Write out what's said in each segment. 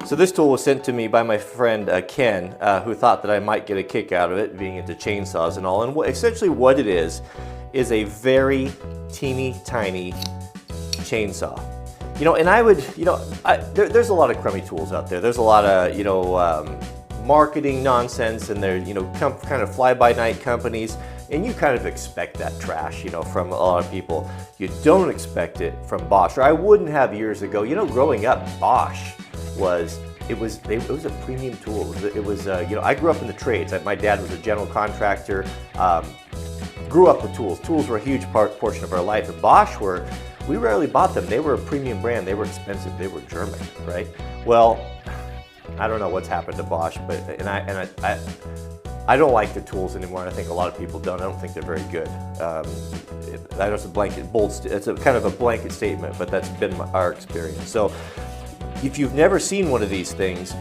So this tool was sent to me by my friend Ken, who thought that I might get a kick out of it, being into chainsaws and all. And essentially what it is a very teeny tiny chainsaw. You know, and I would, you know, there's a lot of crummy tools out there. There's a lot of, you know, marketing nonsense, and they're, you know, kind of fly-by-night companies, and you kind of expect that trash, you know, from a lot of people. You don't expect it from Bosch, or I wouldn't have years ago. You know, growing up, Bosch was a premium tool. It was you know, I grew up in the trades. My dad was a general contractor. Grew up with tools. Tools were a huge portion of our life, and Bosch we rarely bought them. They were a premium brand. They were expensive. They were German, right? Well, I don't know what's happened to Bosch, but I don't like the tools anymore, and I think a lot of people don't. I don't think they're very good. I know it's it's a kind of a blanket statement, but that's been our experience. So if you've never seen one of these things,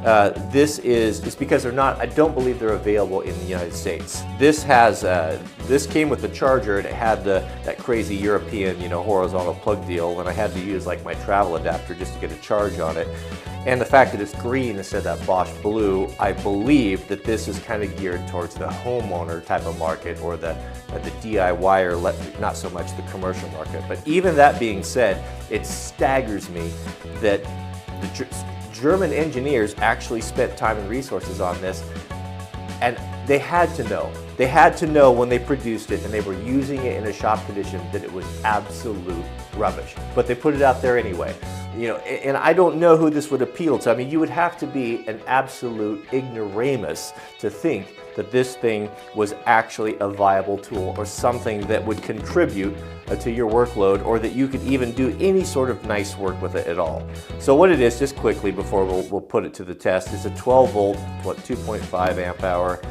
it's because they're not, I don't believe they're available in the United States. This came with the charger, and it had that crazy European, you know, horizontal plug deal, and I had to use like my travel adapter just to get a charge on it. And the fact that it's green instead of that Bosch blue, I believe that this is kind of geared towards the homeowner type of market, or the DIYer, not so much the commercial market. But even that being said, it staggers me that the German engineers actually spent time and resources on this, and they had to know. They had to know when they produced it and they were using it in a shop condition that it was absolute rubbish. But they put it out there anyway. You know, and I don't know who this would appeal to. I mean, you would have to be an absolute ignoramus to think that this thing was actually a viable tool, or something that would contribute to your workload, or that you could even do any sort of nice work with it at all. So what it is, just quickly before we'll put it to the test, is a 12 volt, 2.5 amp hour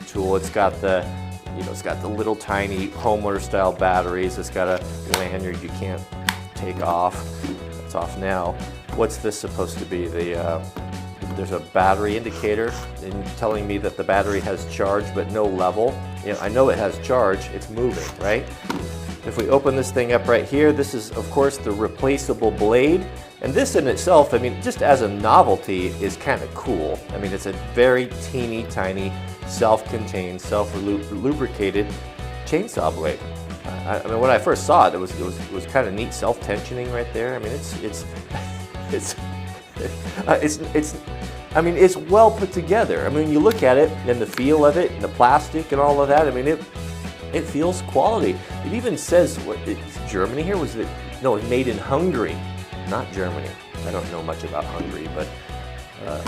tool. It's got the, you know, it's got the little tiny homeowner style batteries. It's got a lanyard you can't take off. It's off now. What's this supposed to be? There's a battery indicator telling me that the battery has charge but no level. You know, I know it has charge, it's moving, right? If we open this thing up right here, this is of course the replaceable blade. And this in itself, I mean, just as a novelty, is kind of cool. I mean, it's a very teeny tiny, self-contained, self-lubricated chainsaw blade. I mean, when I first saw it, it was kind of neat, self-tensioning right there. I mean, it's well put together. I mean, you look at it and the feel of it and the plastic and all of that. I mean, it feels quality. It even says, what, it's Germany here? Was it? No, it's made in Hungary, not Germany. I don't know much about Hungary, but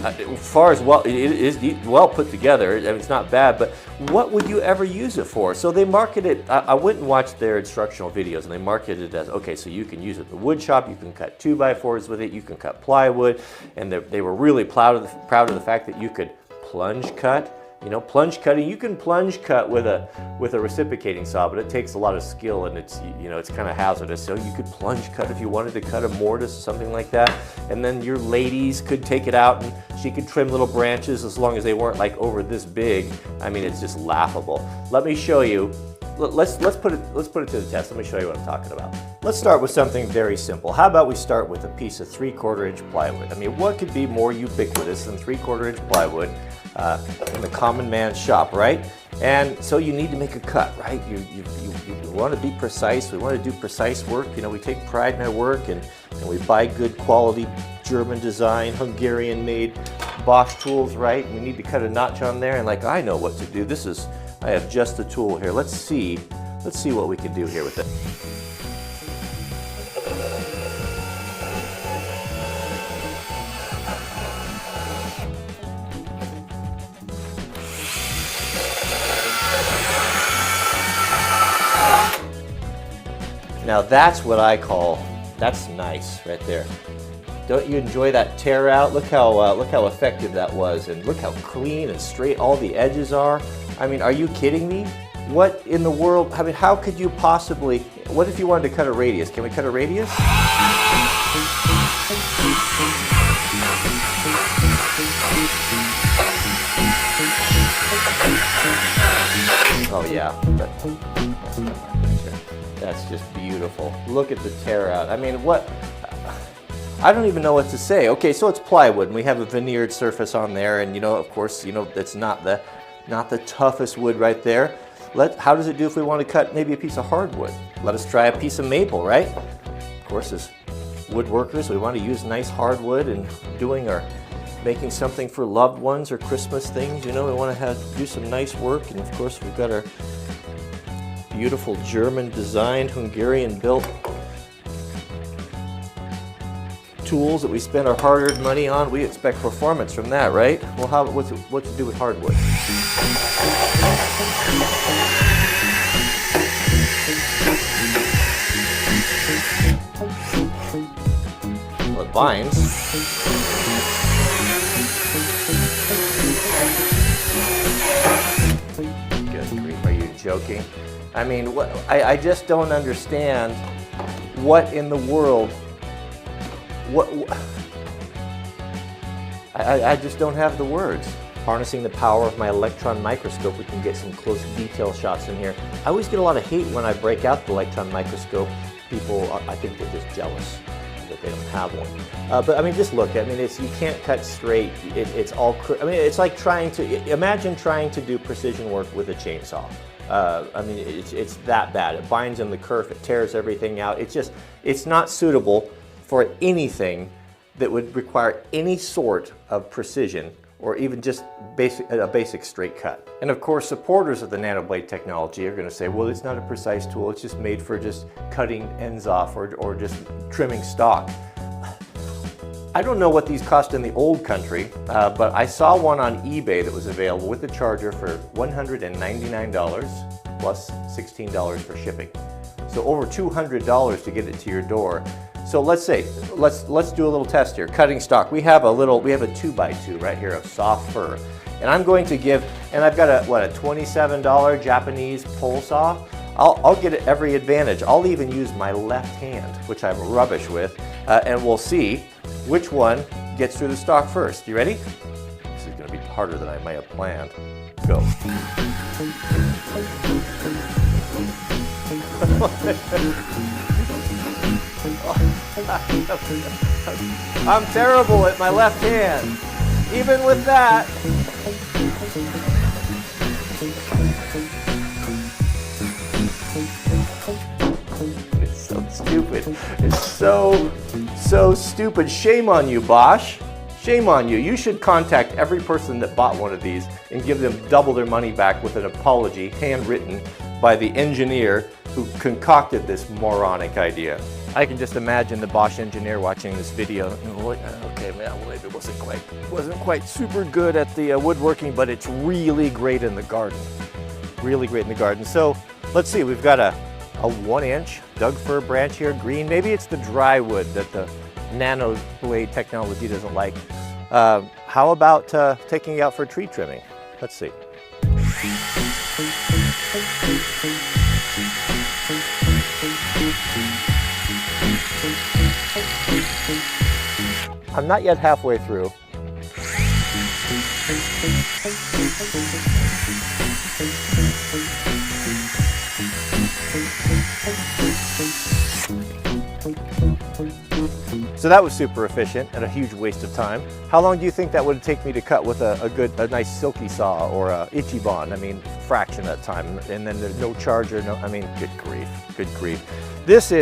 as far as well, it is well put together. I mean, it's not bad, but what would you ever use it for? So they market it, I went and watched their instructional videos, and they marketed it as, okay, so you can use it at the wood shop, you can cut 2x4s with it, you can cut plywood, and they were really proud of the fact that you could plunge cut. You know, plunge cutting, you can plunge cut with a reciprocating saw, but it takes a lot of skill, and it's, you know, it's kind of hazardous. So you could plunge cut if you wanted to cut a mortise or something like that. And then your ladies could take it out and she could trim little branches as long as they weren't like over this big. I mean, it's just laughable. Let me show you. Let's put it to the test. Let me show you what I'm talking about. Let's start with something very simple. How about we start with a piece of 3/4 inch plywood? I mean, what could be more ubiquitous than 3/4 inch plywood in the common man's shop, right? And so you need to make a cut, right? You want to be precise. We want to do precise work. You know, we take pride in our work, and we buy good quality German design, Hungarian made Bosch tools, right? We need to cut a notch on there, and like, I know what to do. I have just the tool here. Let's see what we can do here with it. Now that's what I call, that's nice right there. Don't you enjoy that tear out? Look how effective that was, and look how clean and straight all the edges are. I mean, are you kidding me? What in the world? I mean, how could you possibly? What if you wanted to cut a radius? Can we cut a radius? Oh yeah, that's just beautiful. Look at the tear out. I mean, what? I don't even know what to say. Okay, so it's plywood, and we have a veneered surface on there, and of course, that's not the toughest wood right there. How does it do if we want to cut maybe a piece of hardwood? Let us try a piece of maple, right? Of course, as woodworkers, we want to use nice hardwood and making something for loved ones or Christmas things. We want to do some nice work, and of course, we've got our beautiful German-designed, Hungarian-built tools that we spend our hard-earned money on. We expect performance from that, right? Well, what's to do with hardwood? Well, it binds. Good grief, are you joking? I mean, I just don't understand what in the world. I just don't have the words. Harnessing the power of my electron microscope, we can get some close detail shots in here. I always get a lot of hate when I break out the electron microscope. People, I think they're just jealous that they don't have one. But I mean, just look. I mean, you can't cut straight. It's all. I mean, it's like imagine trying to do precision work with a chainsaw. I mean, it's that bad. It binds in the kerf. It tears everything out. It's not suitable for anything that would require any sort of precision or even just a basic straight cut. And of course, supporters of the NanoBlade technology are going to say, well, it's not a precise tool, it's just made for just cutting ends off or just trimming stock. I don't know what these cost in the old country, but I saw one on eBay that was available with the charger for $199 plus $16 for shipping. So over $200 to get it to your door. So let's do a little test here. Cutting stock. We have a 2x2 right here of soft fir. And I'm going to and I've got a $27 Japanese pole saw. I'll get every advantage. I'll even use my left hand, which I'm rubbish with, and we'll see which one gets through the stock first. You ready? This is gonna be harder than I may have planned. Go. I'm terrible at my left hand. Even with that. It's so stupid. It's so stupid. Shame on you, Bosch. Shame on you. You should contact every person that bought one of these and give them double their money back with an apology handwritten by the engineer who concocted this moronic idea. I can just imagine the Bosch engineer watching this video. Okay, man, well, maybe it wasn't quite super good at the woodworking, but it's really great in the garden. Really great in the garden. So let's see, we've got a 1-inch Doug fir branch here, green. Maybe it's the dry wood that the NanoBlade technology doesn't like. How about taking it out for tree trimming? Let's see. I'm not yet halfway through. So that was super efficient and a huge waste of time. How long do you think that would take me to cut with a nice silky saw or a Ichiban? I mean, fraction of that time. And then there's no charger, good grief, good grief. This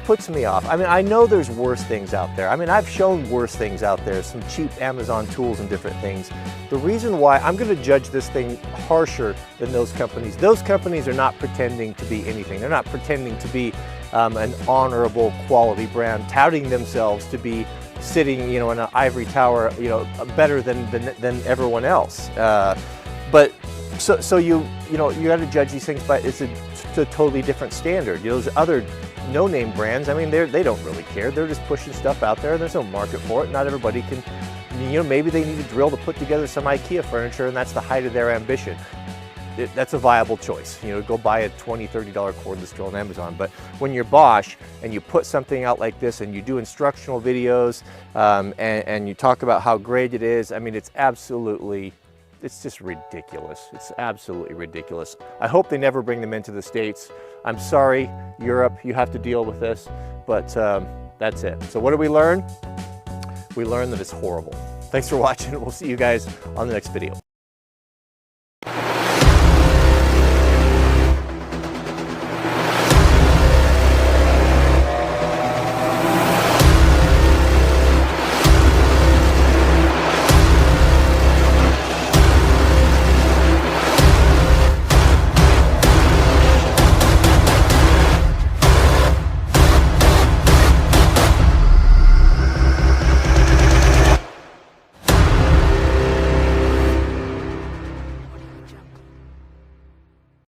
puts me off. I mean, I know there's worse things out there. I mean, I've shown worse things out there, some cheap Amazon tools and different things. The reason why I'm going to judge this thing harsher than those companies are not pretending to be anything. They're not pretending to be an honorable quality brand, touting themselves to be sitting, in an ivory tower, better than everyone else. But so you got to judge these things by it's a totally different standard. Those other no-name brands, I mean, they don't really care. They're just pushing stuff out there. There's no market for it. Not everybody can. Maybe they need a drill to put together some IKEA furniture, and that's the height of their ambition. That's a viable choice. Go buy a $20, $30 cordless drill on Amazon. But when you're Bosch and you put something out like this and you do instructional videos and you talk about how great it is, I mean, it's absolutely it's just ridiculous. It's absolutely ridiculous. I hope they never bring them into the States. I'm sorry, Europe, you have to deal with this, but that's it. So what did we learn? We learned that it's horrible. Thanks for watching. We'll see you guys on the next video.